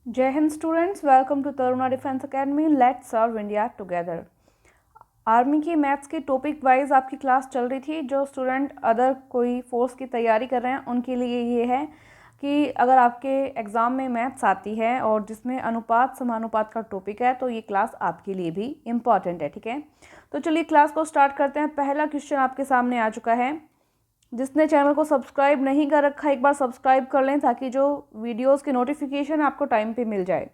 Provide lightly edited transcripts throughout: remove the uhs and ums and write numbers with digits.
जय Hind students, welcome to Taruna Defence Academy. Let's serve India together. Army की maths की topic wise आपकी class चल रही थी। जो स्टूडेंट अदर कोई फोर्स की तैयारी कर रहे हैं उनके लिए ये है कि अगर आपके एग्ज़ाम में मैथ्स आती है और जिसमें अनुपात समानुपात का टॉपिक है तो ये क्लास आपके लिए भी इम्पॉर्टेंट है। ठीक है, तो चलिए क्लास को स्टार्ट करते हैं। पहला क्वेश्चन आपके सामने आ चुका है। जिसने चैनल को सब्सक्राइब नहीं कर रखा एक बार सब्सक्राइब कर लें ताकि जो वीडियोस की नोटिफिकेशन आपको टाइम पे मिल जाए।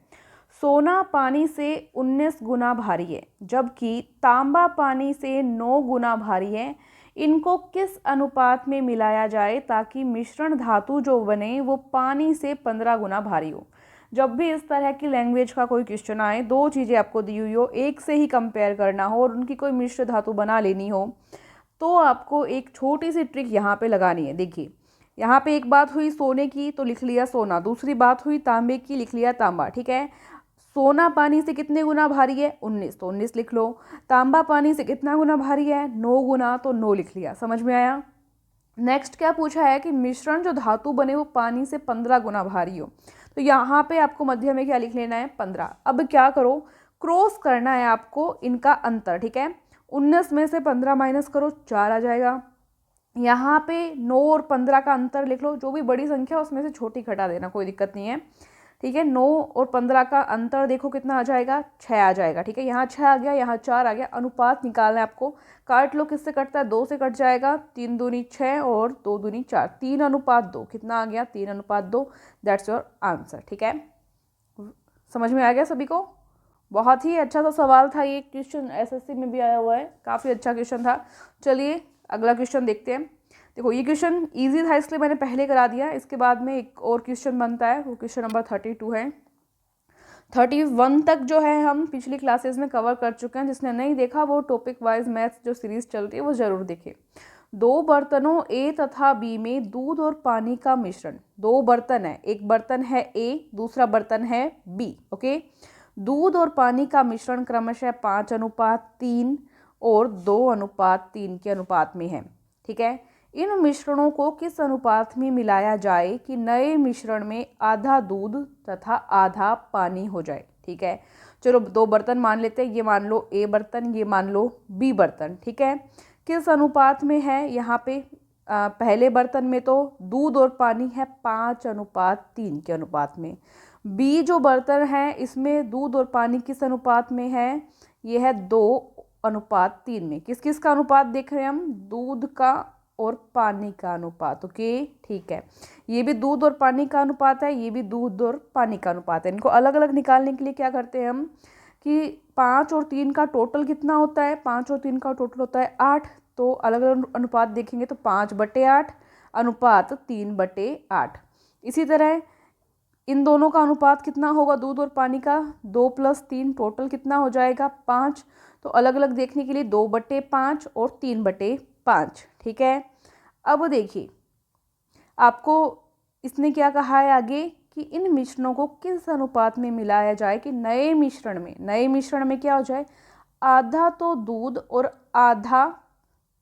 सोना पानी से 19 गुना भारी है जबकि तांबा पानी से 9 गुना भारी है। इनको किस अनुपात में मिलाया जाए ताकि मिश्रण धातु जो बने वो पानी से 15 गुना भारी हो। जब भी इस तरह की लैंग्वेज का कोई क्वेश्चन आए, दो चीज़ें आपको दी हुई हो, एक से ही कंपेयर करना हो और उनकी कोई मिश्र धातु बना लेनी हो, तो आपको एक छोटी सी ट्रिक यहाँ पे लगानी है। देखिए, यहाँ पे एक बात हुई सोने की तो लिख लिया सोना, दूसरी बात हुई तांबे की, लिख लिया तांबा। ठीक है, सोना पानी से कितने गुना भारी है? 19, तो 19 लिख लो। तांबा पानी से कितना गुना भारी है? 9 गुना, तो 9 लिख लिया। समझ में आया? नेक्स्ट क्या पूछा है कि मिश्रण जो धातु बने वो पानी से 15 गुना भारी हो। तो यहाँ पे आपको मध्य में क्या लिख लेना है? 15। अब क्या करो, क्रॉस करना है आपको इनका अंतर। ठीक है, 19 में से 15 माइनस करो, 4 आ जाएगा। यहाँ पे 9 और 15 का अंतर लिख लो, जो भी बड़ी संख्या उसमें से छोटी घटा देना, कोई दिक्कत नहीं है। ठीक है, 9 और 15 का अंतर देखो कितना आ जाएगा? 6 आ जाएगा। ठीक है, यहाँ 6 आ गया, यहाँ 4 आ गया। अनुपात निकालना है आपको। काट लो, किससे कटता है? 2 से कट जाएगा। 3 दूनी 6 और 2 दूनी 4, 3:2। कितना आ गया? 3:2। That's your answer. ठीक है, समझ में आ गया सभी को? बहुत ही अच्छा सा सवाल था ये, क्वेश्चन एसएससी में भी आया हुआ है, काफ़ी अच्छा क्वेश्चन था। चलिए अगला क्वेश्चन देखते हैं। देखो, ये क्वेश्चन इजी था इसलिए मैंने पहले करा दिया। इसके बाद में एक और क्वेश्चन बनता है, वो क्वेश्चन नंबर 32 है। 31 तक जो है हम पिछली क्लासेस में कवर कर चुके हैं। जिसने नहीं देखा वो टॉपिक वाइज मैथ्स जो सीरीज चल रही है वो ज़रूर देखे। दो बर्तनों ए तथा बी में दूध और पानी का मिश्रण। दो बर्तन है, एक बर्तन है ए, दूसरा बर्तन है बी। ओके, दूध और पानी का मिश्रण क्रमशः 5:3 और 2:3 के अनुपात में है। ठीक है, इन मिश्रणों को किस अनुपात में मिलाया जाए कि नए मिश्रण में आधा दूध तथा आधा पानी हो जाए। ठीक है, चलो दो बर्तन मान लेते हैं, ये मान लो ए बर्तन, ये मान लो बी बर्तन। ठीक है, किस अनुपात में है? यहाँ पे पहले बर्तन में तो दूध और पानी है 5:3 के अनुपात में। बी जो बर्तन है इसमें दूध और पानी किस अनुपात में है? ये है 2:3 में। किस किस का अनुपात देख रहे हैं हम? दूध का और पानी का अनुपात। ओके, ठीक है, ये भी दूध और पानी का अनुपात है, ये भी दूध और पानी का अनुपात है। इनको अलग अलग निकालने के लिए क्या करते हैं हम कि 5 और 3 का टोटल कितना होता है? 5 और 3 का टोटल होता है 8। तो अलग अलग अनुपात देखेंगे तो 5/8 अनुपात 3/8। इसी तरह इन दोनों का अनुपात कितना होगा दूध और पानी का? 2 + 3 टोटल कितना हो जाएगा? 5। तो अलग अलग देखने के लिए 2/5 और 3/5। ठीक है, अब देखिए आपको इसने क्या कहा है आगे कि इन मिश्रणों को किस अनुपात में मिलाया जाए कि नए मिश्रण में क्या हो जाए? आधा तो दूध और आधा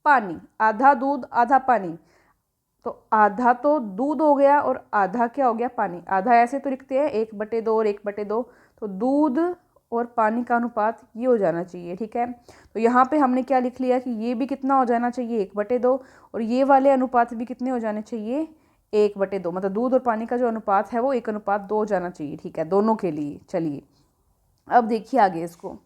पानी, आधा दूध आधा पानी। तो आधा तो दूध हो गया और आधा क्या हो गया? पानी। आधा ऐसे तो लिखते हैं 1/2 और 1/2, तो दूध और पानी का अनुपात ये हो जाना चाहिए। ठीक है, तो यहाँ पे हमने क्या लिख लिया कि ये भी कितना हो जाना चाहिए? 1/2, और ये वाले अनुपात भी कितने हो जाने चाहिए? 1/2। मतलब दूध और पानी का जो अनुपात है वो 1:2 हो जाना चाहिए। ठीक है, दोनों के लिए। चलिए अब देखिए आगे इसको।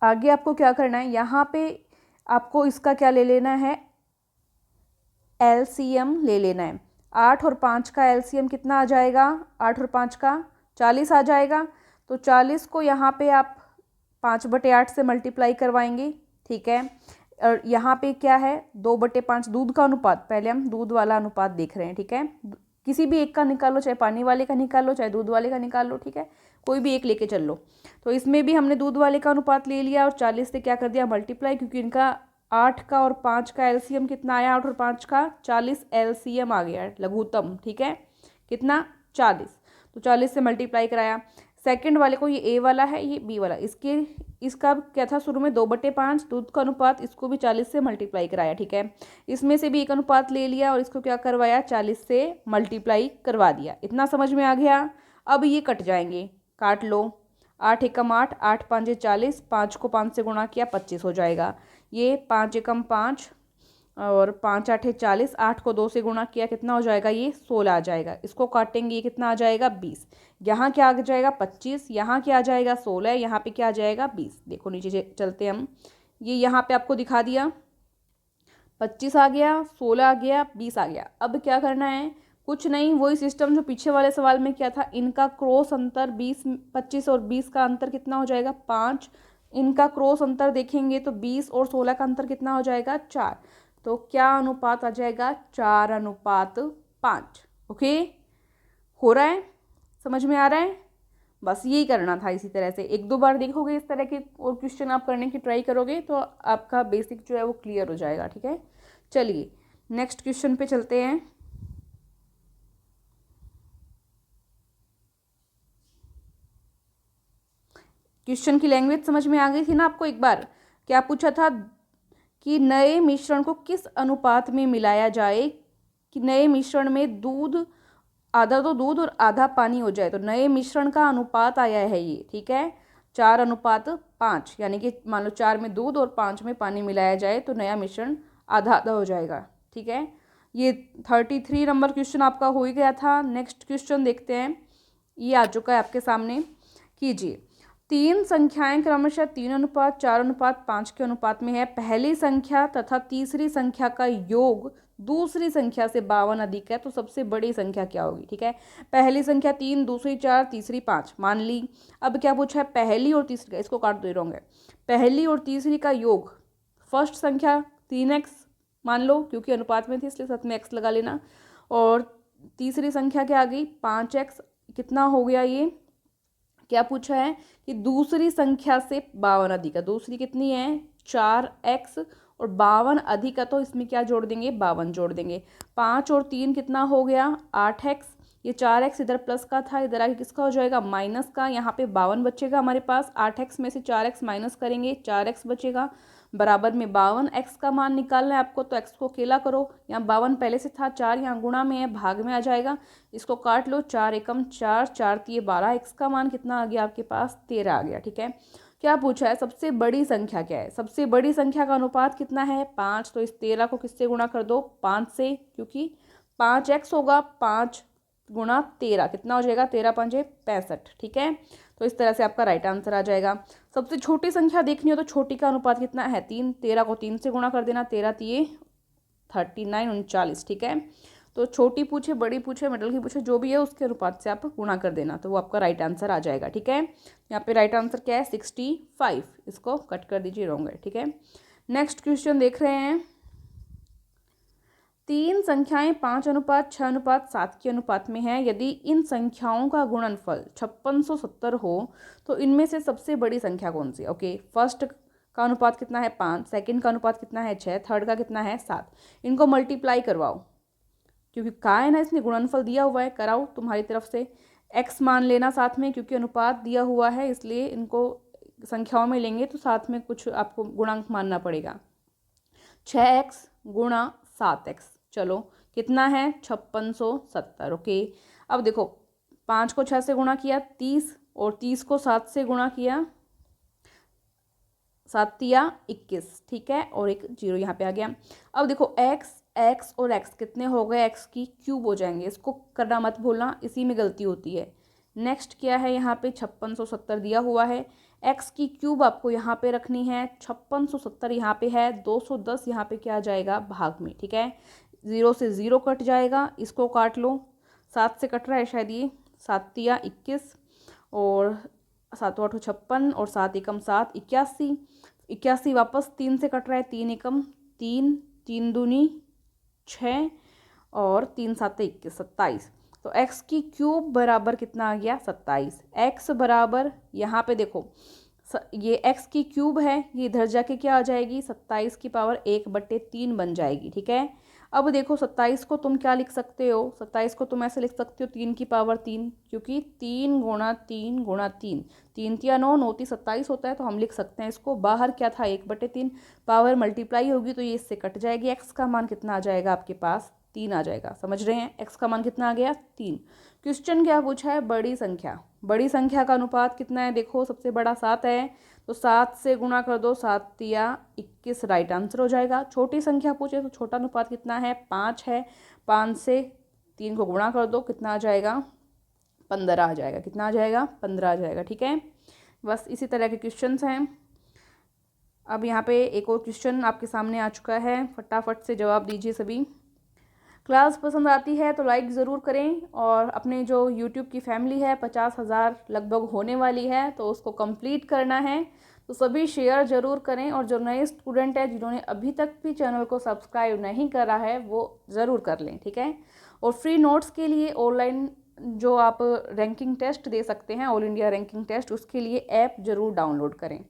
आगे आपको क्या करना है, यहाँ पे आपको इसका क्या ले लेना है? एलसीएम ले लेना है। 8 और 5 का एलसीएम कितना आ जाएगा? 8 और 5 का 40 आ जाएगा। तो 40 को यहाँ पे आप 5/8 से मल्टीप्लाई करवाएंगे। ठीक है, और यहाँ पे क्या है? 2/5 दूध का अनुपात। पहले हम दूध वाला अनुपात देख रहे हैं। ठीक है, किसी भी एक का निकाल लो, चाहे पानी वाले का निकाल लो, चाहे दूध वाले का निकाल लो। ठीक है, कोई भी एक लेके चल लो। तो इसमें भी हमने दूध वाले का अनुपात ले लिया और 40 से क्या कर दिया? मल्टीप्लाई, क्योंकि इनका 8 का और 5 का एलसीएम कितना आया? 8 और 5 का 40 एलसीएम आ गया लघुत्तम। ठीक है, कितना? 40। तो 40 से मल्टीप्लाई कराया। सेकंड वाले को, ये ए वाला है, ये बी वाला, इसका क्या था शुरू में 2/5 दूध का अनुपात, इसको भी 40 से मल्टीप्लाई कराया, ठीक है। इसमें से भी एक अनुपात ले लिया और इसको क्या करवाया, 40 से मल्टीप्लाई करवा दिया। इतना समझ में आ गया। अब ये कट जाएंगे, काट लो। 8 एकम 8, 8 5 40, 5 को 5 से गुणा किया 25 हो जाएगा। ये 5 एकम 5 और 5 8 40, 8 को 2 से गुणा किया कितना हो जाएगा, ये 16 आ जाएगा। इसको काटेंगे, ये कितना आ जाएगा 20। यहाँ क्या आ जाएगा 25, यहाँ क्या आ जाएगा 16, यहाँ पे क्या आ जाएगा 20। देखो नीचे चलते हम, ये यहाँ पे आपको दिखा दिया, 25 आ गया, 16 आ गया, 20 आ गया। अब क्या करना है, कुछ नहीं, वही सिस्टम जो पीछे वाले सवाल में किया था। इनका क्रॉस अंतर 20, 25 और 20 का अंतर कितना हो जाएगा 5। इनका क्रॉस अंतर देखेंगे तो 20 और 16 का अंतर कितना हो जाएगा 4। तो क्या अनुपात आ जाएगा 4:5। ओके, हो रहा है, समझ में आ रहा है। बस यही करना था। इसी तरह से 1-2 बार देखोगे इस तरह के और क्वेश्चन आप करने की ट्राई करोगे तो आपका बेसिक जो है वो क्लियर हो जाएगा, ठीक है। चलिए नेक्स्ट क्वेश्चन पे चलते हैं। क्वेश्चन की लैंग्वेज समझ में आ गई थी ना आपको। एक बार क्या पूछा था कि नए मिश्रण को किस अनुपात में मिलाया जाए कि नए मिश्रण में दूध, आधा तो दूध और आधा पानी हो जाए। तो नए मिश्रण का अनुपात आया है ये, ठीक है, 4:5, यानी कि मान लो 4 में दूध और 5 में पानी मिलाया जाए तो नया मिश्रण आधा आधा हो जाएगा, ठीक है। ये 33 नंबर क्वेश्चन आपका हो ही गया था। नेक्स्ट क्वेश्चन देखते हैं, ये आ चुका है आपके सामने। कीजिए, 3 संख्याएं क्रमशः 3:4, 4:5 के अनुपात में है। पहली संख्या तथा तीसरी संख्या का योग दूसरी संख्या से 52 अधिक है, तो सबसे बड़ी संख्या क्या होगी, ठीक है। पहली संख्या 3, दूसरी 4, तीसरी 5 मान ली। अब क्या पूछा है, पहली और तीसरी का, इसको काट दे रहा हूँ, पहली और तीसरी का योग। फर्स्ट संख्या 3x मान लो, क्योंकि अनुपात में थी इसलिए साथ में x लगा लेना। और तीसरी संख्या क्या आ गई 5x। कितना हो गया, ये क्या पूछा है कि दूसरी संख्या से 52 अधिक है। दूसरी कितनी है 4x और 52 अधिक है, तो इसमें क्या जोड़ देंगे 52 जोड़ देंगे। 5 और 3 कितना हो गया 8x। ये 4x इधर प्लस का था, इधर आके किसका हो जाएगा माइनस का। यहाँ पे 52 बचेगा हमारे पास। 8x में से 4x माइनस करेंगे, 4x बचेगा। बराबर में 52, x का मान निकालना है आपको, तो x को अकेला करो। यहाँ 52 पहले से था, 4 यहाँ गुणा में है, भाग में आ जाएगा। इसको काट लो, 4 एकम 4, 4 तिये 12, x का मान कितना आ गया आपके पास 13 आ गया, ठीक है। क्या पूछा है, सबसे बड़ी संख्या क्या है। सबसे बड़ी संख्या का अनुपात कितना है 5। तो इस 13 को किससे गुणा कर दो 5 से, क्योंकि 5x होगा। 5 गुणा 13 कितना हो जाएगा 13 5 65, ठीक है। तो इस तरह से आपका राइट आंसर आ जाएगा। सबसे छोटी संख्या देखनी हो तो छोटी का अनुपात कितना है 3। 13 को 3 से गुणा कर देना, 13 तिये 39 39, ठीक है। तो छोटी पूछे, बड़ी पूछे, मिडल की पूछे, जो भी है उसके अनुपात से आप गुणा कर देना, तो वो आपका राइट आंसर आ जाएगा, ठीक है। यहाँ पे राइट आंसर क्या है 65। इसको कट कर दीजिए, रॉन्ग है, ठीक है। नेक्स्ट क्वेश्चन देख रहे हैं। 3 संख्याएं 5:6:7 के अनुपात में है। यदि इन संख्याओं का गुणनफल 5670 हो तो इनमें से सबसे बड़ी संख्या कौन सी। ओके, फर्स्ट का अनुपात कितना है 5, सेकंड का अनुपात कितना है 6, थर्ड का कितना है 7। इनको मल्टीप्लाई करवाओ, क्योंकि कहा है ना इसने गुणनफल दिया हुआ है, कराओ तुम्हारी तरफ से। x मान लेना साथ में, क्योंकि अनुपात दिया हुआ है इसलिए इनको संख्याओं में लेंगे तो साथ में कुछ आपको गुणांक मानना पड़ेगा। 6x गुणा 7x, चलो कितना है 5670। ओके, अब देखो 5 को 6 से गुणा किया 30, और 30 को 7 से गुणा किया 7 तिया 21, ठीक है, और एक 0 यहाँ पे आ गया। अब देखो x और x कितने हो गए, x की क्यूब हो जाएंगे। इसको करना मत भूलना, इसी में गलती होती है। नेक्स्ट क्या है, यहाँ पे 5670 दिया हुआ है, x की क्यूब आपको यहाँ पे रखनी है। 5670 यहाँ पे है, 210 यहाँ पे क्या आ जाएगा भाग में, ठीक है। 0 से 0 कट जाएगा, इसको काट लो। 7 से कट रहा है शायद ये, 7 तिया 21 और 7 8 56 और 7 एकम 7 81। 81 वापस 3 से कट रहा है, 3 एकम 3, 3 दूनी 6 और 3 7 21 27। तो x की क्यूब बराबर कितना आ गया 27। x बराबर यहाँ पे देखो ये x की क्यूब है, ये इधर जाके क्या आ जाएगी 27 की पावर 1/3 बन जाएगी, ठीक है। अब देखो 27 को तुम क्या लिख सकते हो, 27 को तुम ऐसे लिख सकते हो 3 की पावर 3, क्योंकि 3 गुणा 3 गुणा 3, 3 तिया 9, 9 ती 27 होता है, तो हम लिख सकते हैं इसको। बाहर क्या था 1/3, पावर मल्टीप्लाई होगी तो ये इससे कट जाएगी। एक्स का मान कितना आ जाएगा आपके पास, 3 आ जाएगा। समझ रहे हैं, एक्स का मान कितना आ गया 3। क्वेश्चन क्या पूछा है, बड़ी संख्या, बड़ी संख्या का अनुपात कितना है, देखो सबसे बड़ा 7 है, तो 7 से गुणा कर दो, 7 तिया 21 राइट आंसर हो जाएगा। छोटी संख्या पूछे तो छोटा अनुपात कितना है, 5 है, 5 से 3 को गुणा कर दो, कितना आ जाएगा 15 आ जाएगा। कितना आ जाएगा 15 आ जाएगा। ठीक है, बस इसी तरह के क्वेश्चंस हैं। अब यहाँ पे एक और क्वेश्चन आपके सामने आ चुका है, फटाफट से जवाब दीजिए सभी। क्लास पसंद आती है तो लाइक ज़रूर करें, और अपने जो यूट्यूब की फैमिली है 50,000 लगभग होने वाली है, तो उसको कंप्लीट करना है, तो सभी शेयर ज़रूर करें। और जो नए स्टूडेंट है जिन्होंने अभी तक भी चैनल को सब्सक्राइब नहीं करा है वो ज़रूर कर लें। ठीक है, और फ्री नोट्स के लिए ऑनलाइन जो आप रैंकिंग टेस्ट दे सकते हैं, ऑल इंडिया रैंकिंग टेस्ट, उसके लिए ऐप ज़रूर डाउनलोड करें।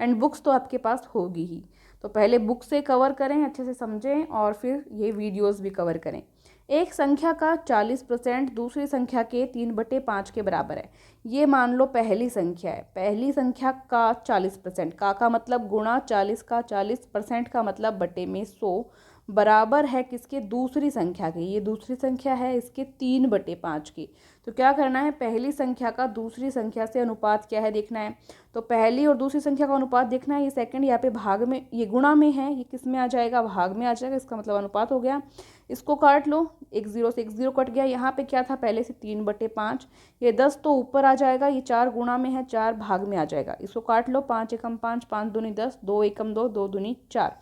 एंड बुक्स तो आपके पास होगी ही, तो पहले बुक से कवर करें, अच्छे से समझें, और फिर ये वीडियोस भी कवर करें। एक संख्या का 40% दूसरी संख्या के 3/5 के बराबर है। ये मान लो पहली संख्या है, पहली संख्या का 40%, का मतलब गुणा 40 का 40% का मतलब बटे में 100, बराबर है किसके, दूसरी संख्या के। ये दूसरी संख्या है, इसके 3/5 की। तो क्या करना है, पहली संख्या का दूसरी संख्या से अनुपात क्या है देखना है। तो पहली और दूसरी संख्या का अनुपात देखना है। ये सेकंड यहाँ पे भाग में, ये गुणा में है, ये किस में आ जाएगा, भाग में आ जाएगा, इसका मतलब अनुपात हो गया। इसको काट लो, एक 0 से एक 0 कट गया। यहाँ पे क्या था पहले से 3/5, ये 10 तो ऊपर आ जाएगा, ये 4 गुणा में है, 4 भाग में आ जाएगा। इसको काट लो, 5 एकम 5, 5 दूनी 10, 2 एकम 2, 2 दूनी 4।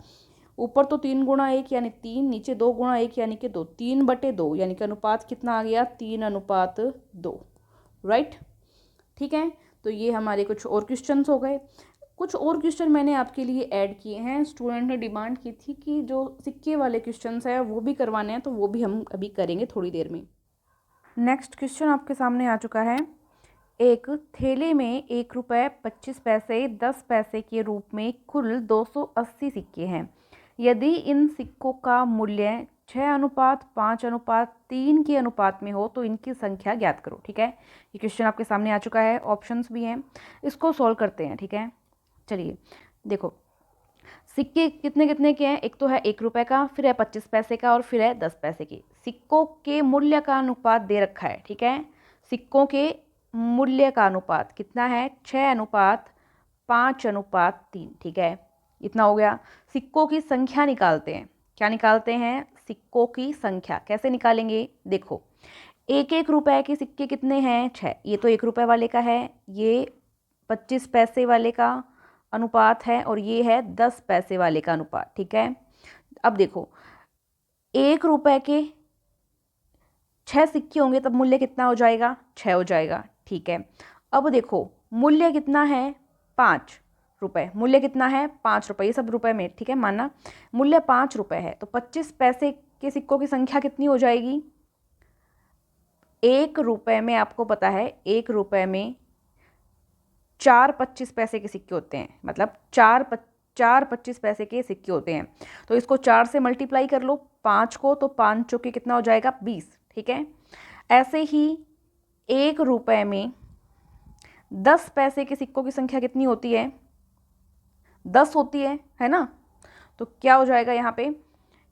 ऊपर तो 3 गुणा 1 यानी 3, नीचे 2 गुणा 1 यानी कि 2, 3/2 यानी कि अनुपात कितना आ गया, 3:2। राइट, ठीक है। तो ये हमारे कुछ और क्वेश्चंस हो गए। कुछ और क्वेश्चन मैंने आपके लिए ऐड किए हैं, स्टूडेंट ने डिमांड की थी कि जो सिक्के वाले क्वेश्चंस हैं वो भी करवाने हैं, तो वो भी हम अभी करेंगे थोड़ी देर में। नेक्स्ट क्वेश्चन आपके सामने आ चुका है। एक थैले में 1 रुपये 25 पैसे 10 पैसे के रूप में कुल 280 सिक्के हैं। यदि इन सिक्कों का मूल्य 6:5:3 के अनुपात में हो तो इनकी संख्या ज्ञात करो। ठीक है, ये क्वेश्चन आपके सामने आ चुका है, ऑप्शंस भी हैं, इसको सॉल्व करते हैं। ठीक है, चलिए देखो, सिक्के कितने कितने के हैं, एक तो है 1 रुपये का, फिर है 25 पैसे का, और फिर है 10 पैसे के। सिक्कों के मूल्य का अनुपात दे रखा है। ठीक है, सिक्कों के मूल्य का अनुपात कितना है, 6:5:3। ठीक है, इतना हो गया। सिक्कों की संख्या निकालते हैं। क्या निकालते हैं, सिक्कों की संख्या। कैसे निकालेंगे, देखो 1-1 रुपये के सिक्के कितने हैं, 6। ये तो 1 रुपये वाले का है, ये 25 पैसे वाले का अनुपात है, और ये है 10 पैसे वाले का अनुपात। ठीक है, अब देखो 1 रुपये के 6 सिक्के होंगे तब मूल्य कितना हो जाएगा, 6 हो जाएगा। ठीक है, अब देखो मूल्य कितना है, 5 रुपये। मूल्य कितना है, 5 रुपये, ये सब रुपए में, ठीक है, माना मूल्य 5 रुपये है, तो 25 पैसे के सिक्कों की संख्या कितनी हो जाएगी, 1 रुपये में आपको पता है 1 रुपये में 4 25 पैसे के सिक्के होते हैं, मतलब 4 25 पैसे के सिक्के होते हैं। तो इसको 4 से मल्टीप्लाई कर लो 5 को, तो 5 चौके कितना हो जाएगा, 20। ठीक है, ऐसे ही 1 रुपये में 10 पैसे के सिक्कों की संख्या कितनी होती है, 10 होती है ना। तो क्या हो जाएगा यहाँ पे,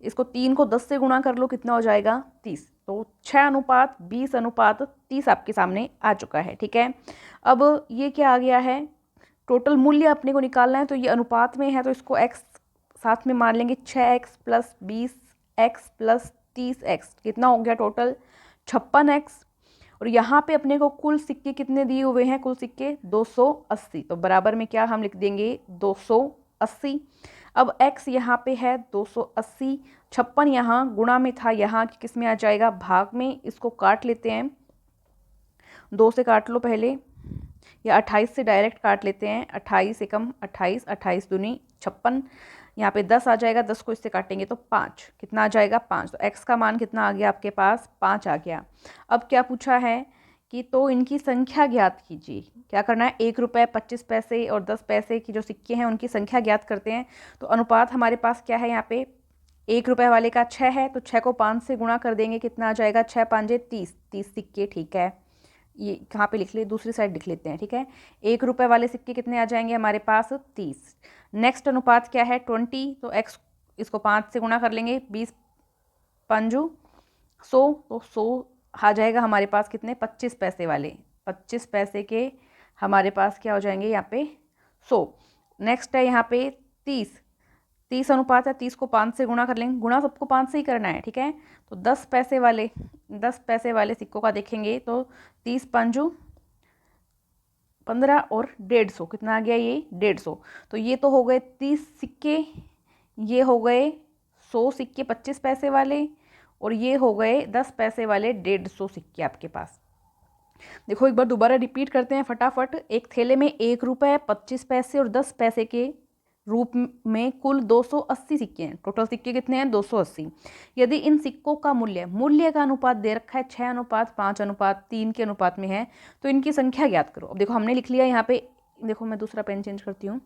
इसको 3 को 10 से गुणा कर लो, कितना हो जाएगा, 30। तो 6:20:30 आपके सामने आ चुका है। ठीक है, अब ये क्या आ गया है, टोटल मूल्य अपने को निकालना है, तो ये अनुपात में है, तो इसको x साथ में मान लेंगे, 6x + 20x + 30x, कितना हो गया टोटल 56x। और यहाँ पे अपने को कुल सिक्के कितने दिए हुए हैं, कुल सिक्के 280, तो बराबर में क्या हम लिख देंगे, 280। अब x यहाँ पे है 280, 56 यहाँ गुणा में था, यहाँ किस में आ जाएगा, भाग में। इसको काट लेते हैं, 2 से काट लो पहले, या 28 से डायरेक्ट काट लेते हैं, 28 एकम 28, 28 दूनी 56, यहाँ पे 10 आ जाएगा, 10 को इससे काटेंगे तो 5, कितना आ जाएगा, 5। तो x का मान कितना आ गया आपके पास, 5 आ गया। अब क्या पूछा है कि तो इनकी संख्या ज्ञात कीजिए। क्या करना है, 1 रुपये 25 पैसे और 10 पैसे की जो सिक्के हैं उनकी संख्या ज्ञात करते हैं। तो अनुपात हमारे पास क्या है यहाँ पे, 1 रुपये वाले का 6 है तो 6 को 5 से गुणा कर देंगे, कितना आ जाएगा, 6 5 30, 30 सिक्के, ठीक है। ये कहाँ पे लिख ले, दूसरी साइड लिख लेते हैं, ठीक है। 1 रुपये वाले सिक्के कितने आ जाएंगे हमारे पास, 30। नेक्स्ट अनुपात क्या है, 20, तो x इसको 5 से गुणा कर लेंगे, 20 पंजू 100, तो 100 आ जाएगा हमारे पास कितने, 25 पैसे वाले, 25 पैसे के हमारे पास क्या हो जाएंगे यहाँ पे 100। नेक्स्ट है यहाँ पे 30, 30 अनुपात है, 30 को 5 से गुणा कर लेंगे, गुणा सबको 5 से ही करना है, ठीक है। तो 10 पैसे वाले सिक्कों का देखेंगे तो 30 पंजू 15 और 150, कितना आ गया ये 150। तो ये तो हो गए 30 सिक्के, ये हो गए 100 सिक्के 25 पैसे वाले, और ये हो गए 10 पैसे वाले 150 सिक्के आपके पास। देखो एक बार दोबारा रिपीट करते हैं फटाफट। एक थैले में 1 रुपये 25 पैसे और 10 पैसे के रूप में कुल 280 सिक्के हैं। टोटल सिक्के कितने हैं, 280। यदि इन सिक्कों का मूल्य का अनुपात दे रखा है 6:5:3 के अनुपात में है, तो इनकी संख्या ज्ञात करो। अब देखो हमने लिख लिया यहाँ पे, देखो मैं दूसरा पेन चेंज करती हूँ।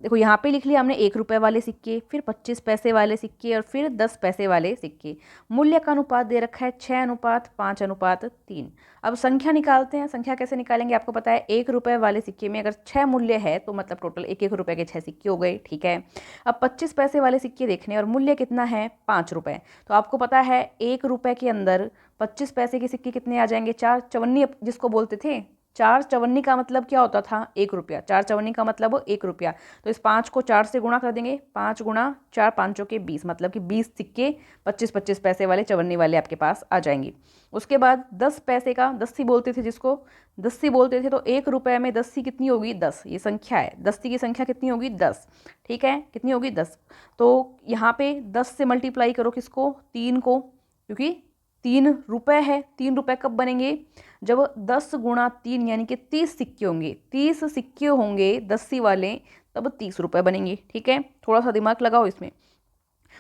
देखो यहाँ पे लिख लिया हमने 1 रुपये वाले सिक्के, फिर 25 पैसे वाले सिक्के और फिर 10 पैसे वाले सिक्के। मूल्य का अनुपात दे रखा है 6:5:3। अब संख्या निकालते हैं। संख्या कैसे निकालेंगे, आपको पता है 1 रुपये वाले सिक्के में अगर 6 मूल्य है तो मतलब टोटल 1-1 रुपये के 6 सिक्के हो गए, ठीक है। अब 25 पैसे वाले सिक्के देखने और मूल्य कितना है 5 रुपये, तो आपको पता है 1 रुपये के अंदर 25 पैसे के सिक्के कितने आ जाएंगे, 4 चवन्नी जिसको बोलते थे। 4 चवन्नी का मतलब क्या होता था, 1 रुपया। 4 चवन्नी का मतलब 1 रुपया। तो इस 5 को 4 से गुणा कर देंगे, 5 गुणा 4 5 के 20, मतलब कि 20 सिक्के 25-25 पैसे वाले चवन्नी वाले आपके पास आ जाएंगे। उसके बाद 10 पैसे का, दस्सी बोलते थे जिसको, दस्सी बोलते थे। तो 1 रुपये में दस्सी कितनी होगी, 10। ये संख्या है, दस्सी की संख्या कितनी होगी, 10, ठीक है। कितनी होगी, 10। तो यहाँ पे 10 से मल्टीप्लाई करो किसको, 3 को, क्योंकि 3 रुपये है। 3 रुपये कब बनेंगे, जब 10 गुणा 3 यानी कि 30 सिक्के होंगे। 30 सिक्के होंगे दस्सी वाले, तब 30 रुपये बनेंगे, ठीक है। थोड़ा सा दिमाग लगाओ इसमें।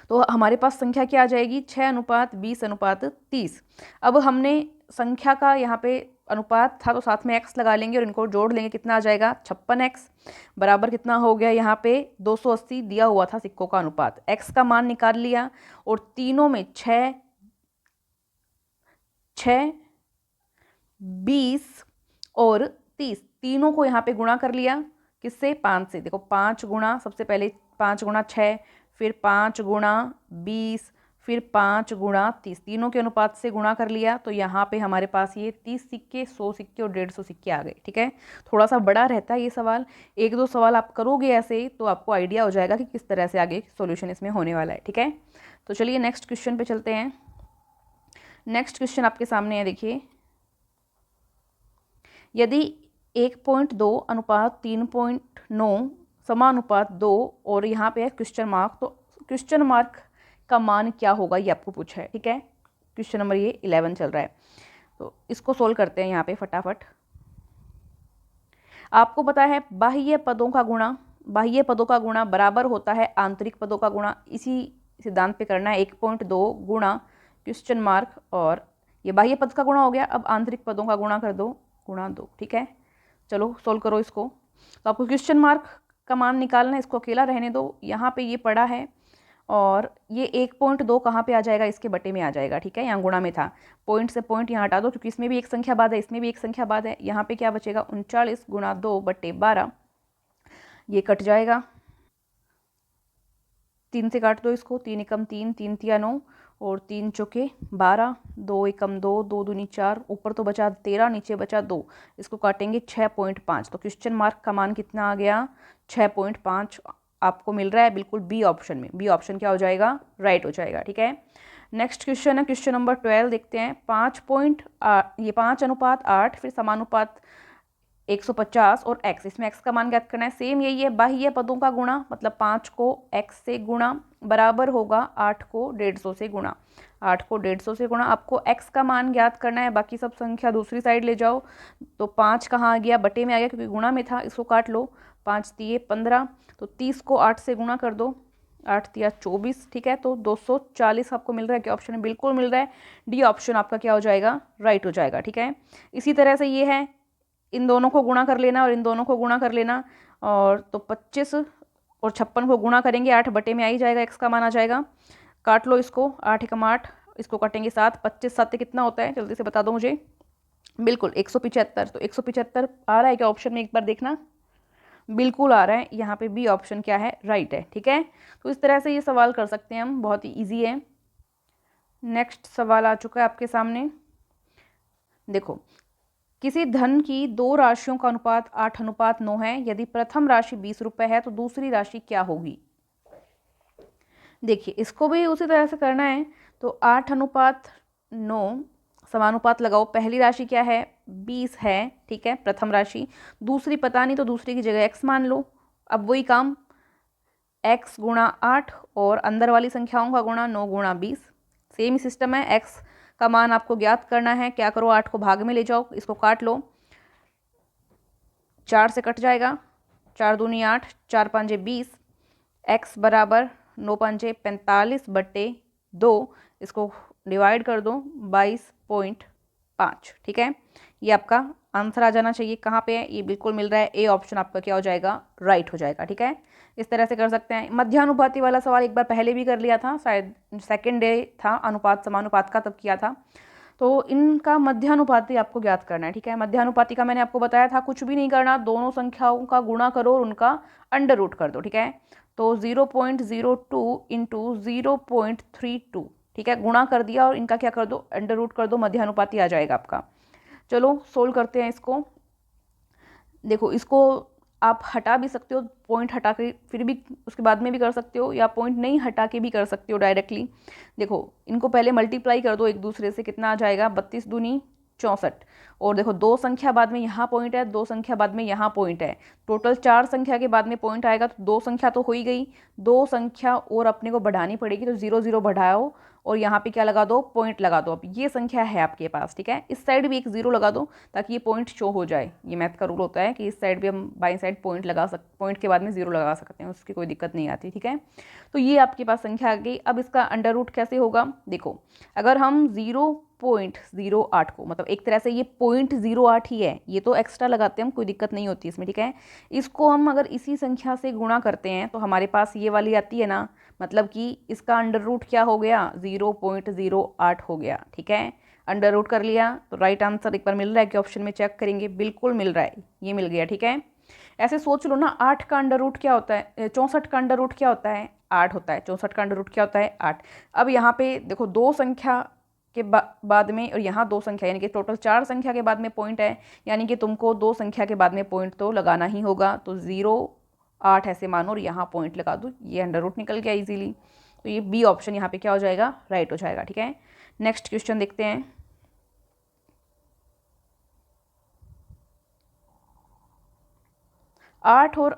तो हमारे पास संख्या क्या आ जाएगी, 6:20:30। अब हमने संख्या का यहाँ पे अनुपात था तो साथ में x लगा लेंगे और इनको जोड़ लेंगे, कितना आ जाएगा 56x बराबर कितना हो गया, यहाँ पे 280 दिया हुआ था सिक्कों का अनुपात। x का मान निकाल लिया और तीनों में 6, 20 और 30 तीनों को यहाँ पे गुणा कर लिया, किससे, 5 से। देखो 5 गुणा, सबसे पहले 5 गुणा 6, फिर 5 गुणा 20, फिर 5 गुणा 30, तीनों के अनुपात से गुणा कर लिया। तो यहाँ पे हमारे पास ये 30 सिक्के, 100 सिक्के और 150 सिक्के आ गए, ठीक है। थोड़ा सा बड़ा रहता है ये सवाल, 1-2 सवाल आप करोगे ऐसे तो आपको आइडिया हो जाएगा कि किस तरह से आगे सॉल्यूशन इसमें होने वाला है, ठीक है। तो चलिए नेक्स्ट क्वेश्चन पे चलते हैं। नेक्स्ट क्वेश्चन आपके सामने है, देखिए। यदि 1.2:3.9 समानुपात 2 और यहाँ पे है क्वेश्चन मार्क, तो क्वेश्चन मार्क का मान क्या होगा ये आपको पूछा है, ठीक है। क्वेश्चन नंबर ये 11 चल रहा है, तो इसको सोल्व करते हैं यहाँ पे फटाफट। आपको पता है बाह्य पदों का गुणा बराबर होता है आंतरिक पदों का गुणा। इसी सिद्धांत पे करना है। 1.2 गुणा क्वेश्चन मार्क, और ये बाह्य पद का गुणा हो गया। अब आंतरिक पदों का गुणा कर दो, गुणा 2, ठीक है। चलो सोल्व करो इसको। तो आपको क्वेश्चन मार्क का मान निकालना है, इसको अकेला रहने दो। यहाँ पे ये पड़ा है और ये 1.2 कहाँ पे आ जाएगा, इसके बटे में आ जाएगा, ठीक है। यहाँ गुणा में था, पॉइंट से पॉइंट यहाँ हटा दो क्योंकि इसमें भी एक संख्या बाद है, इसमें भी एक संख्या बाद है। यहाँ पे क्या बचेगा, 39 गुणा 2/12, ये कट जाएगा। 3 से काट दो इसको, 3 एकम 3, 3 तिया 9 और 3 चौके 12, 2 एकम 2, 2 दूनी 4, ऊपर तो बचा 13, नीचे बचा 2, इसको काटेंगे 6.5। तो क्वेश्चन मार्क का मान कितना आ गया, 6.5 आपको मिल रहा है बिल्कुल बी ऑप्शन में। बी ऑप्शन क्या हो जाएगा, राइट हो जाएगा, ठीक है। नेक्स्ट क्वेश्चन है क्वेश्चन नंबर 12, देखते हैं। 5:8 फिर समानुपात 150 और x, इसमें x का मान ज्ञात करना है। सेम यही है, बाह्य पदों का गुणा, मतलब 5 को x से गुणा बराबर होगा 8 को 150 से गुणा। 8 को 150 से गुणा, आपको x का मान ज्ञात करना है, बाकी सब संख्या दूसरी साइड ले जाओ। तो 5 कहाँ आ गया, बटे में आ गया क्योंकि गुणा में था, इसको काट लो। 5 तिये 15, तो 30 को 8 से गुणा कर दो, 8 तिया 24, ठीक है। तो 240 आपको मिल रहा है, क्या ऑप्शन है, बिल्कुल मिल रहा है, डी ऑप्शन आपका क्या हो जाएगा, राइट हो जाएगा, ठीक है। इसी तरह से ये है, इन दोनों को गुणा कर लेना और इन दोनों को गुणा कर लेना, और तो 25 और 56 को गुणा करेंगे 8 बटे में आ ही जाएगा, x का मान आ जाएगा। काट लो इसको, 8 एकम 8, इसको काटेंगे 7, 25 7 कितना होता है जल्दी से बता दो मुझे। बिल्कुल 175। तो 175 आ रहा है क्या ऑप्शन में, एक बार देखना। बिल्कुल आ रहा है, यहाँ पे बी ऑप्शन क्या है, राइट है। ठीक है, तो इस तरह से ये सवाल कर सकते हैं हम, बहुत ही ईजी है। नेक्स्ट सवाल आ चुका है आपके सामने। देखो, किसी धन की दो राशियों का अनुपात 8:9 है। यदि प्रथम राशि 20 रुपये है तो दूसरी राशि क्या होगी। देखिए, इसको भी उसी तरह से करना है। तो 8:9 समानुपात लगाओ। पहली राशि क्या है, 20 है, ठीक है, प्रथम राशि। दूसरी पता नहीं, तो दूसरी की जगह x मान लो। अब वही काम, x गुणा 8 और अंदर वाली संख्याओं का गुणा 9 गुणा 20, सेम ही सिस्टम है। x का मान आपको ज्ञात करना है। क्या करो, 8 को भाग में ले जाओ, इसको काट लो, 4 से कट जाएगा, 4 दूनी 8, 4 पंजे 20, x बराबर 9 पंजे 45 बटे 2, इसको डिवाइड कर दो 22.5। ठीक है, ये आपका आंसर आ जाना चाहिए। कहाँ पे है, ये बिल्कुल मिल रहा है, ए ऑप्शन आपका क्या हो जाएगा, राइट हो जाएगा। ठीक है, इस तरह से कर सकते हैं। मध्यानुपाती वाला सवाल एक बार पहले भी कर लिया था, शायद सेकेंड डे था अनुपात समानुपात का, तब किया था। तो इनका मध्यानुपाती आपको ज्ञात करना है। ठीक है, मध्यानुपाती का मैंने आपको बताया था, कुछ भी नहीं करना, दोनों संख्याओं का गुणा करो और उनका अंडर रूट कर दो। ठीक है, तो 0.02 इंटू 0.32, ठीक है, गुणा कर दिया और इनका क्या कर दो, अंडर रूट कर दो, मध्यानुपाती आ जाएगा आपका। चलो सोल्व करते हैं इसको। देखो, इसको आप हटा भी सकते हो, पॉइंट हटा के फिर भी उसके बाद में भी कर सकते हो, या पॉइंट नहीं हटा के भी कर सकते हो डायरेक्टली। देखो, इनको पहले मल्टीप्लाई कर दो एक दूसरे से, कितना आ जाएगा, 32 दूनी 64। और देखो, दो संख्या बाद में यहाँ पॉइंट है, दो संख्या बाद में यहाँ पॉइंट है, टोटल 4 संख्या के बाद में पॉइंट आएगा। तो दो संख्या तो हो ही गई, दो संख्या और अपने को बढ़ानी पड़ेगी, तो 0 0 बढ़ाओ और यहाँ पे क्या लगा दो, पॉइंट लगा दो। अब ये संख्या है आपके पास, ठीक है, इस साइड भी एक 0 लगा दो ताकि ये पॉइंट शो हो जाए। ये मैथ का रूल होता है कि इस साइड भी हम बाई साइड पॉइंट लगा पॉइंट के बाद में 0 लगा सकते हैं, उसकी कोई दिक्कत नहीं आती। ठीक है, तो ये आपके पास संख्या आ गई। अब इसका अंडर रूट कैसे होगा, देखो, अगर हम 0.08 को, मतलब एक तरह से ये 0.08 ही है, ये तो एक्स्ट्रा लगाते हैं हम, कोई दिक्कत नहीं होती इसमें। ठीक है, इसको हम अगर इसी संख्या से गुणा करते हैं तो हमारे पास ये वाली आती है ना, मतलब कि इसका अंडर रूट क्या हो गया, 0.08 हो गया। ठीक है, अंडर रूट कर लिया, तो राइट आंसर एक बार मिल रहा है कि ऑप्शन में चेक करेंगे, बिल्कुल मिल रहा है, ये मिल गया। ठीक है, ऐसे सोच लो ना, 8 का अंडर रूट क्या होता है, 64 का अंडर रूट क्या होता है, 8 होता है। 64 का अंडर रूट क्या होता है, 8। अब यहाँ पे देखो, दो संख्या के बाद में और यहाँ दो संख्या, यानी कि टोटल 4 संख्या के बाद में पॉइंट है, यानी कि तुमको दो संख्या के बाद में पॉइंट तो लगाना ही होगा। तो 0.8 ऐसे मानो और यहाँ पॉइंट लगा दो, ये अंडर रूट निकल गया इजीली। तो ये बी ऑप्शन यहाँ पे क्या हो जाएगा, राइट हो जाएगा। ठीक है, नेक्स्ट क्वेश्चन देखते हैं। 8 और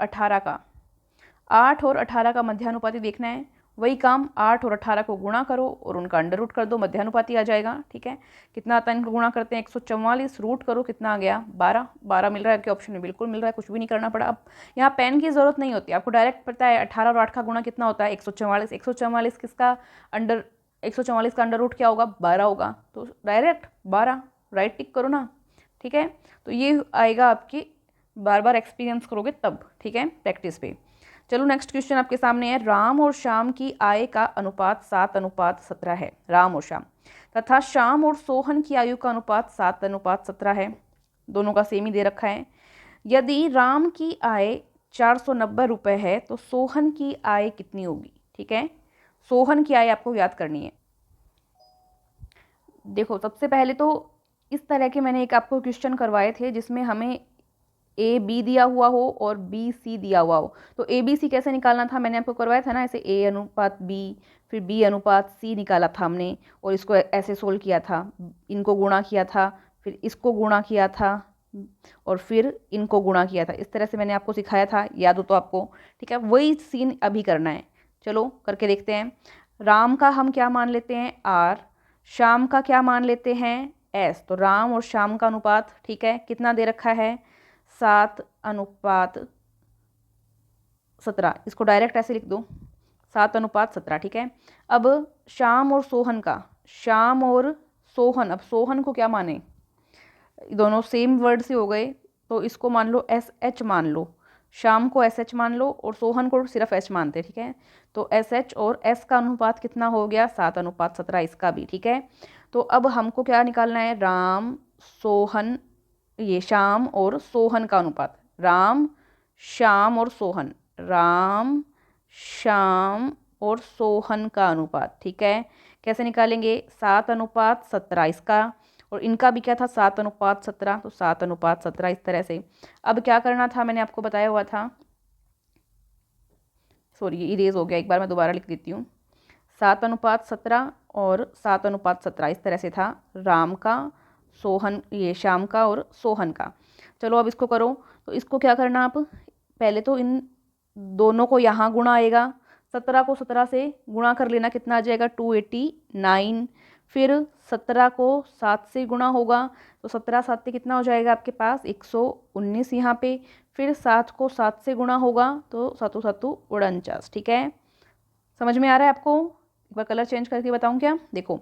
18 का मध्यानुपाती देखना है। वही काम, 8 और 18 को गुणा करो और उनका अंडर रूट कर दो, मध्यानुपाती आ जाएगा। ठीक है, कितना आता है, इनको गुणा करते हैं, 144, रूट करो, कितना आ गया, 12 मिल रहा है कि ऑप्शन में, बिल्कुल मिल रहा है, कुछ भी नहीं करना पड़ा। अब यहाँ पेन की ज़रूरत नहीं होती, आपको डायरेक्ट पता है 18 और 8 का गुणा कितना होता है, 144। 144 किसका अंडर, 144 का अंडर रूट क्या होगा, 12 होगा, तो डायरेक्ट 12 राइट टिक करो ना। ठीक है, तो ये आएगा आपकी, बार बार एक्सपीरियंस करोगे तब। ठीक है, प्रैक्टिस पे। चलो नेक्स्ट क्वेश्चन आपके सामने है। राम और श्याम की आय का अनुपात 7:17 है, राम और श्याम, तथा श्याम और सोहन की आयु का अनुपात 7:17 है, दोनों का सेम ही दे रखा है। यदि राम की आय 490 रुपये है तो सोहन की आय कितनी होगी। ठीक है, सोहन की आय आपको याद करनी है। देखो, सबसे पहले तो इस तरह के मैंने एक आपको क्वेश्चन करवाए थे जिसमें हमें ए बी दिया हुआ हो और बी सी दिया हुआ हो। तो ए बी सी कैसे निकालना था, मैंने आपको करवाया था ना, ऐसे ए अनुपात बी, फिर बी अनुपात सी निकाला था हमने, और इसको ऐसे सोल्व किया था, इनको गुणा किया था, फिर इसको गुणा किया था, और फिर इनको गुणा किया था। इस तरह से मैंने आपको सिखाया था, याद हो तो आपको। ठीक है, वही सीन अभी करना है। चलो करके देखते हैं। राम का हम क्या मान लेते हैं, आर, श्याम का क्या मान लेते हैं, एस। तो राम और श्याम का अनुपात, ठीक है, कितना दे रखा है, 7:17। इसको डायरेक्ट ऐसे लिख दो, 7:17। ठीक है, अब श्याम और सोहन का, श्याम और सोहन, अब सोहन को क्या माने, दोनों सेम वर्ड से हो गए, तो इसको मान लो SH मान लो, श्याम को SH मान लो और सोहन को सिर्फ H मानते, ठीक है। तो SH और S का अनुपात कितना हो गया, 7:17 इसका भी, ठीक है। तो अब हमको क्या निकालना है, राम सोहन, ये श्याम और सोहन का अनुपात, राम श्याम और सोहन, राम श्याम और सोहन का अनुपात, ठीक है। कैसे निकालेंगे, 7:17 इसका, और इनका भी क्या था 7:17, तो 7:17 इस तरह से। अब क्या करना था, मैंने आपको बताया हुआ था, सॉरी ये इरेज हो गया, एक बार मैं दोबारा लिख देती हूँ। 7:17 और 7:17 इस तरह से था, राम का, सोहन, ये श्याम का और सोहन का। चलो अब इसको करो, तो इसको क्या करना आप, पहले तो इन दोनों को यहाँ गुणा आएगा, 17 को 17 से गुणा कर लेना, कितना आ जाएगा 289। फिर 17 को 7 से गुणा होगा, तो 17 7 पे कितना हो जाएगा आपके पास 119 यहाँ पे। फिर 7 को 7 से गुणा होगा, तो 7 7 49, ठीक है। समझ में आ रहा है आपको, एक बार कलर चेंज करके बताऊँ क्या, देखो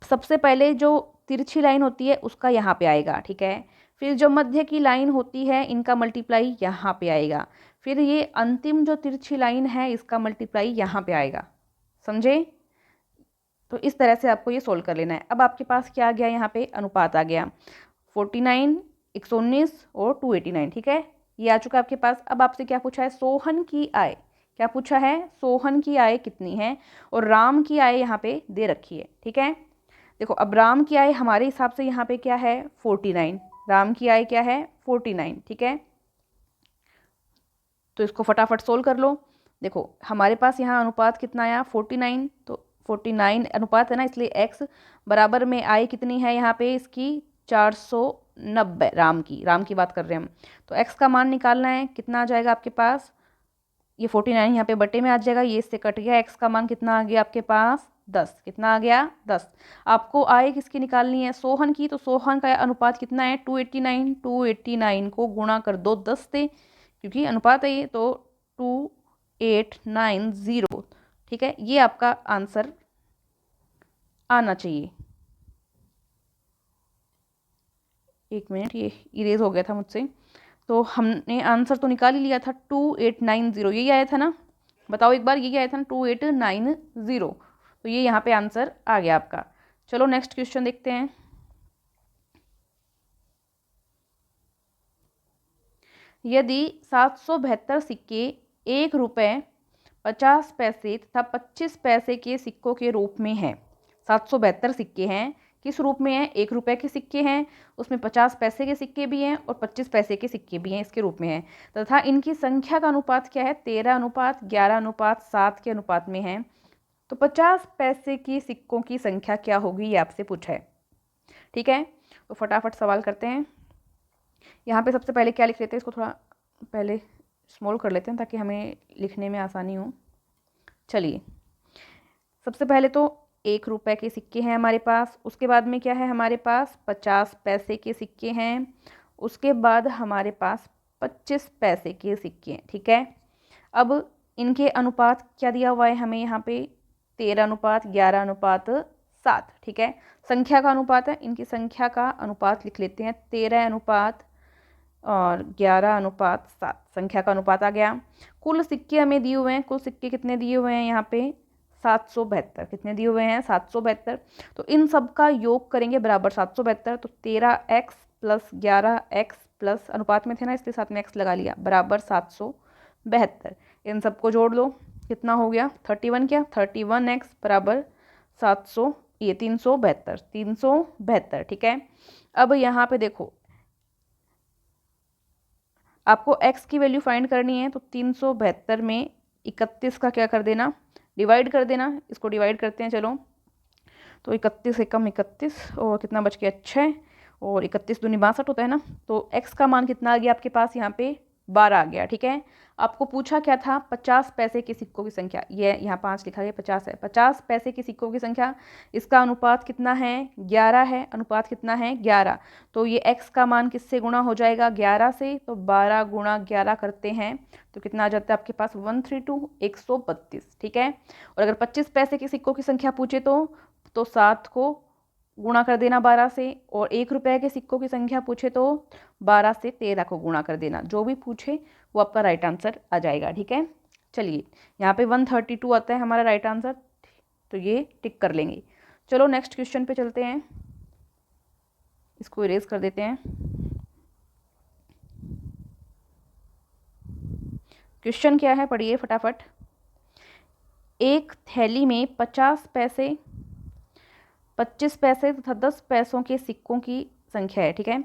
सबसे पहले जो तिरछी लाइन होती है उसका यहाँ पे आएगा, ठीक है। फिर जो मध्य की लाइन होती है इनका मल्टीप्लाई यहाँ पे आएगा, फिर ये अंतिम जो तिरछी लाइन है इसका मल्टीप्लाई यहाँ पे आएगा, समझे। तो इस तरह से आपको ये सोल्व कर लेना है। अब आपके पास क्या आ गया, यहाँ पे अनुपात आ गया 49, 119 और 289, ठीक है, ये आ चुका आपके पास। अब आपसे क्या पूछा है, सोहन की आय, क्या पूछा है, सोहन की आय कितनी है, और राम की आय यहाँ पे दे रखी है, ठीक है। देखो अब राम की आय हमारे हिसाब से यहाँ पे क्या है 49, राम की आय क्या है 49, ठीक है। तो इसको फटाफट सोल्व कर लो। देखो हमारे पास यहाँ अनुपात कितना आया 49, तो 49 अनुपात है ना, इसलिए x बराबर में आय कितनी है यहाँ पे इसकी 490, राम की बात कर रहे हैं हम। तो x का मान निकालना है, कितना आ जाएगा आपके पास, ये 49 यहाँ पे बटे में आ जाएगा, ये इससे कट गया, x का मान कितना आ गया आपके पास 10, कितना आ गया 10। आपको आय किसकी निकालनी है, सोहन की, तो सोहन का अनुपात कितना है 289, 289 को गुणा कर दो 10 से, क्योंकि अनुपात है ये, तो 2890, ठीक है, ये आपका आंसर आना चाहिए। एक मिनट, ये इरेज हो गया था मुझसे, तो हमने आंसर तो निकाल ही लिया था 2890, यही आया था ना, बताओ एक बार, यही आया था ना 2890, तो ये यहाँ पे आंसर आ गया आपका। चलो नेक्स्ट क्वेश्चन देखते हैं। यदि 772 सिक्के 1 रुपये 50 पैसे तथा 25 पैसे के सिक्कों के रूप में हैं, 772 सिक्के हैं, किस रूप में हैं, 1 रुपये के सिक्के हैं, उसमें 50 पैसे के सिक्के भी हैं और 25 पैसे के सिक्के भी हैं, इसके रूप में हैं, तथा इनकी संख्या का अनुपात क्या है 13:11:7 के अनुपात में है, तो 50 पैसे की सिक्कों की संख्या क्या होगी, ये आपसे पूछा है, ठीक है। तो फटाफट सवाल करते हैं। यहाँ पे सबसे पहले क्या लिख लेते हैं, इसको थोड़ा पहले स्मॉल कर लेते हैं ताकि हमें लिखने में आसानी हो। चलिए सबसे पहले तो 1 रुपये के सिक्के हैं हमारे पास, उसके बाद में क्या है हमारे पास 50 पैसे के सिक्के हैं, उसके बाद हमारे पास 25 पैसे के सिक्के हैं, ठीक है। अब इनके अनुपात क्या दिया हुआ है हमें यहाँ पे 13:11:7, ठीक है। संख्या का अनुपात है, इनकी संख्या का अनुपात लिख लेते हैं 13:11:7, संख्या का अनुपात आ गया। कुल सिक्के हमें दिए हुए हैं, कुल सिक्के कितने दिए हुए हैं यहाँ पे 772, कितने दिए हुए हैं 772, तो इन सब का योग करेंगे बराबर 772, तो 13x + 11x प्लस अनुपात में थे ना इसलिए साथ में x लगा लिया, बराबर 772। इन सबको जोड़ लो, कितना हो गया 31, क्या 31x बराबर 700, ये 372, ठीक है। अब यहाँ पे देखो आपको x की वैल्यू फाइंड करनी है, तो 372 में 31 का क्या कर देना, डिवाइड कर देना, इसको डिवाइड करते हैं चलो। तो 31 एकम 31 और कितना बच गया 6, और 31 दूनी 62 होता है ना, तो x का मान कितना आ गया आपके पास यहाँ पे 12 आ गया, ठीक है। आपको पूछा क्या था 50 पैसे के सिक्कों की संख्या, ये यहाँ 5 लिखा गया 50 है, 50 पैसे के सिक्कों की संख्या, इसका अनुपात कितना है 11 है, अनुपात कितना है 11, तो ये x का मान किससे गुणा हो जाएगा 11 से, तो 12 गुणा 11 करते हैं तो कितना आ जाता है आपके पास 132, 132, ठीक है। और अगर 25 पैसे के सिक्कों की संख्या पूछे तो 7 को गुणा कर देना 12 से, और 1 रुपये के सिक्कों की संख्या पूछे तो 12 से 13 को गुणा कर देना। जो भी पूछे वो आपका राइट आंसर आ जाएगा। ठीक है, चलिए यहाँ पे 132 आता है हमारा राइट आंसर, तो ये टिक कर लेंगे। चलो नेक्स्ट क्वेश्चन पे चलते हैं, इसको इरेज कर देते हैं। क्वेश्चन क्या है पढ़िए फटाफट। एक थैली में 50 पैसे, 25 पैसे तथा 10 पैसों के सिक्कों की संख्या है। ठीक है,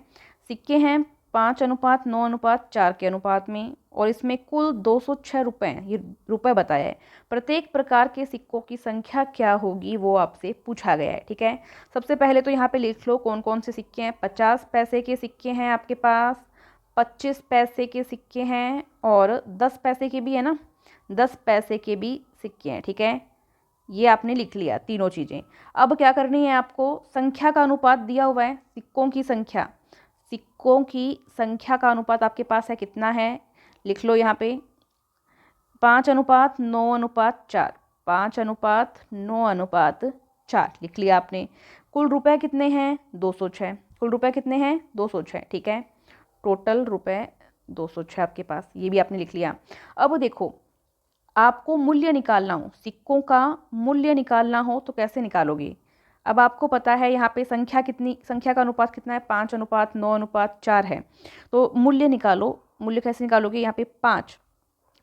सिक्के हैं 5:9:4 के अनुपात में, और इसमें कुल 206 रुपये, ये रुपए बताया है। प्रत्येक प्रकार के सिक्कों की संख्या क्या होगी वो आपसे पूछा गया है। ठीक है, सबसे पहले तो यहाँ पे लिख लो कौन कौन से सिक्के हैं। 50 पैसे के सिक्के हैं आपके पास, 25 पैसे के सिक्के हैं, और 10 पैसे के भी है ना, 10 पैसे के भी सिक्के हैं। ठीक है, ये आपने लिख लिया तीनों चीज़ें। अब क्या करनी है आपको, संख्या का अनुपात दिया हुआ है, सिक्कों की संख्या, सिक्कों की संख्या का अनुपात आपके पास है, कितना है लिख लो यहाँ पे, 5:9:4, 5:9:4 लिख लिया आपने। कुल रुपए कितने हैं, 206, कुल रुपए कितने हैं, 206। ठीक है, टोटल रुपए 206 आपके पास, ये भी आपने लिख लिया। अब देखो, आपको मूल्य निकालना हो, सिक्कों का मूल्य निकालना हो तो कैसे निकालोगे। अब आपको पता है यहाँ पे संख्या कितनी, संख्या का अनुपात कितना है, 5:9:4 है, तो मूल्य निकालो। मूल्य कैसे निकालोगे, यहाँ पे 5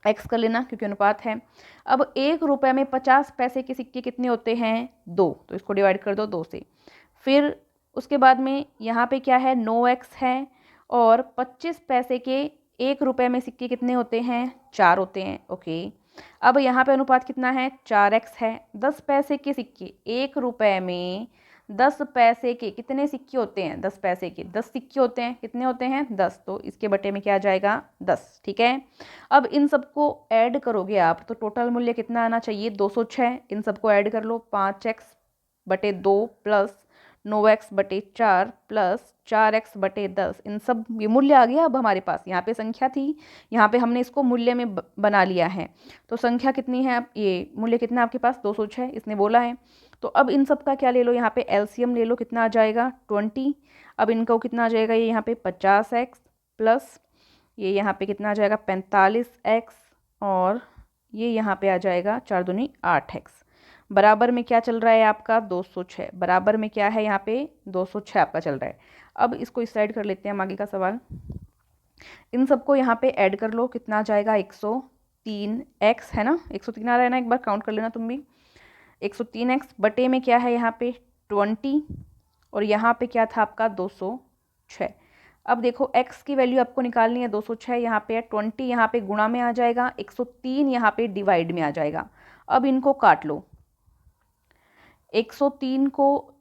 एक्स कर लेना क्योंकि अनुपात है। अब 1 रुपये में 50 पैसे के सिक्के कितने होते हैं, 2, तो इसको डिवाइड कर दो 2 से। फिर उसके बाद में यहाँ पे क्या है, 9x है, और 25 पैसे के 1 रुपये में सिक्के कितने होते हैं, 4 होते हैं। ओके, अब यहाँ पे अनुपात कितना है, 4x है। 10 पैसे के सिक्के, 1 रुपये में 10 पैसे के कितने सिक्के होते हैं, 10 पैसे के 10 सिक्के होते हैं, कितने होते हैं, 10, तो इसके बटे में क्या आ जाएगा, 10। ठीक है, अब इन सबको ऐड करोगे आप तो टोटल मूल्य कितना आना चाहिए, 206। इन सबको ऐड कर लो, 5x/2 plus 9x/4 plus 4x/10, इन सब ये मूल्य आ गया। अब हमारे पास यहाँ पे संख्या थी, यहाँ पे हमने इसको मूल्य में बना लिया है, तो संख्या कितनी है, ये मूल्य कितना आपके पास, 206 इसने बोला है। तो अब इन सब का क्या ले लो, यहाँ पे एलसीएम ले लो, कितना आ जाएगा, 20। अब इनको कितना आ जाएगा, ये यहाँ पे 50x प्लस ये यहाँ पे कितना आ जाएगा, 45x, और ये यहाँ पे आ जाएगा 4 दूनी 8x, बराबर में क्या चल रहा है आपका, 206। बराबर में क्या है, यहाँ पे 206 आपका चल रहा है। अब इसको इस साइड कर लेते हैं हम, आगे का सवाल। इन सबको यहाँ पे ऐड कर लो, कितना आ जाएगा, 103x है ना, 103 आ रहा है ना, एक बार काउंट कर लेना तुम भी। 103x बटे में क्या है यहाँ पे 20, और यहाँ पे क्या था आपका 206। अब देखो x की वैल्यू आपको निकालनी है, 206 यहाँ पे है, 20 यहाँ पे गुणा में आ जाएगा, 103 यहाँ पे डिवाइड में आ जाएगा। अब इनको काट लो, 103 को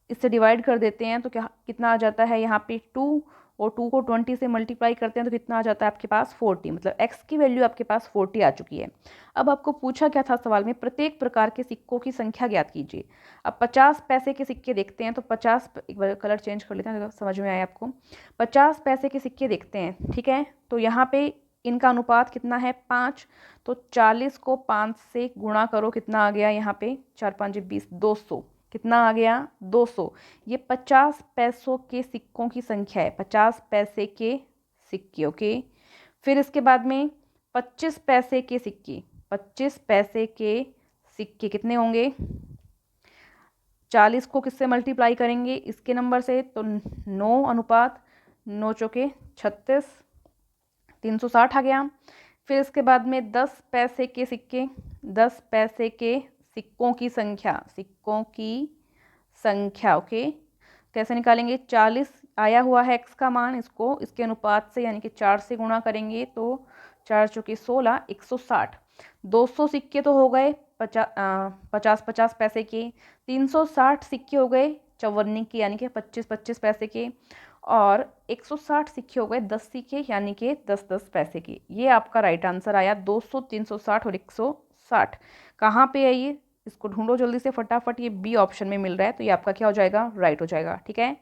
इससे डिवाइड कर देते हैं तो क्या कितना आ जाता है, यहाँ पे 2, और 2 को 20 से मल्टीप्लाई करते हैं तो कितना आ जाता है आपके पास, 40। मतलब x की वैल्यू आपके पास 40 आ चुकी है। अब आपको पूछा क्या था सवाल में, प्रत्येक प्रकार के सिक्कों की संख्या ज्ञात कीजिए। अब 50 पैसे के सिक्के देखते हैं, तो 50, एक बार कलर चेंज कर लेते हैं समझ में आए आपको। 50 पैसे के सिक्के देखते हैं, ठीक है, तो यहाँ पे इनका अनुपात कितना है, 5, तो 40 को 5 से गुणा करो, कितना आ गया यहाँ पे, 4 5 20, 200, कितना आ गया, 200। ये 50 पैसों के सिक्कों की संख्या है, 50 पैसे के सिक्के। ओके, फिर इसके बाद में 25 पैसे के सिक्के, 25 पैसे के सिक्के कितने होंगे, 40 को किससे मल्टीप्लाई करेंगे, इसके नंबर से, तो 9 चौके 36, 360 आ गया। फिर इसके बाद में 10 पैसे के सिक्के, 10 पैसे के सिक्कों की संख्या, सिक्कों की संख्या। ओके, कैसे निकालेंगे, 40 आया हुआ है x का मान, इसको इसके अनुपात से यानी कि 4 से गुणा करेंगे, तो 4 चौके 16, 160। 200 सिक्के तो हो गए 50 पैसे के, 360 सिक्के हो गए 54 के यानी कि 25 पैसे के, और 160 सिक्के हो गए 10 सिक्के यानी कि 10 पैसे के। ये आपका राइट आंसर आया, 200, 360 और 160। कहाँ पे है ये, इसको ढूंढो जल्दी से फटाफट, ये बी ऑप्शन में मिल रहा है, तो ये आपका क्या हो जाएगा, राइट हो जाएगा। ठीक है,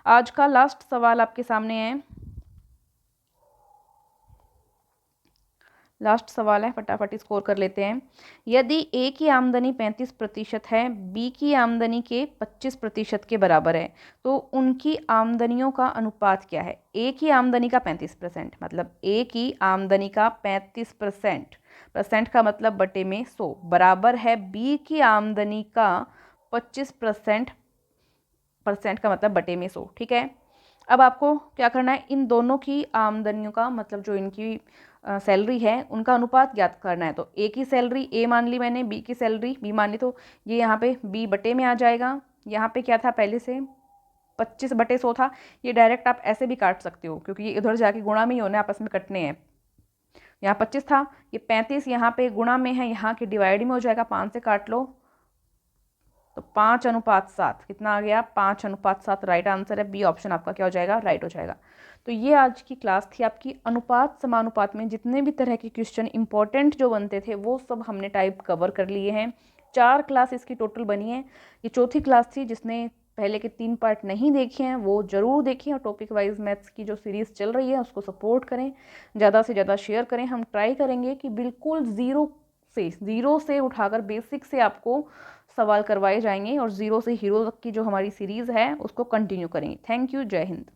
आज का लास्ट सवाल आपके सामने है, लास्ट सवाल है, फटाफट स्कोर कर लेते हैं। यदि ए की आमदनी 35% है, बी की आमदनी के 25% के बराबर है, तो उनकी आमदनियों का अनुपात क्या है? ए की आमदनी का 35%, मतलब ए की आमदनी का 35%, परसेंट का मतलब बटे में 100, बराबर है बी की आमदनी का 25%, परसेंट का मतलब बटे में 100। ठीक है, अब आपको क्या करना है, इन दोनों की आमदनियों का मतलब जो इनकी सैलरी है उनका अनुपात ज्ञात करना है। तो ए की सैलरी ए मान ली मैंने, बी की सैलरी बी मान ली, तो ये यहाँ पे बी बटे में आ जाएगा। यहाँ पे क्या था पहले से 25/100 था, ये डायरेक्ट आप ऐसे भी काट सकते हो क्योंकि ये इधर जाके गुणा में ही होने, आपस में कटने हैं। यहाँ 25 था, ये 35 यहाँ पे गुणा में है, यहाँ के डिवाइड में हो जाएगा, 5 से काट लो तो 5:7 कितना आ गया? 5:7 राइट आंसर है। बी ऑप्शन आपका क्या हो जाएगा? राइट हो जाएगा। तो ये आज की क्लास थी आपकी अनुपात समानुपात में जितने भी तरह के क्वेश्चन इंपॉर्टेंट जो बनते थे वो सब हमने टाइप कवर कर लिए हैं। 4 क्लास इसकी टोटल बनी है, ये चौथी क्लास थी। जिसने पहले के 3 पार्ट नहीं देखे हैं वो ज़रूर देखें, और टॉपिक वाइज मैथ्स की जो सीरीज़ चल रही है उसको सपोर्ट करें, ज़्यादा से ज़्यादा शेयर करें। हम ट्राई करेंगे कि बिल्कुल ज़ीरो से उठाकर बेसिक से आपको सवाल करवाए जाएंगे, और ज़ीरो से हीरो तक की जो हमारी सीरीज़ है उसको कंटिन्यू करेंगे। थैंक यू, जय हिंद।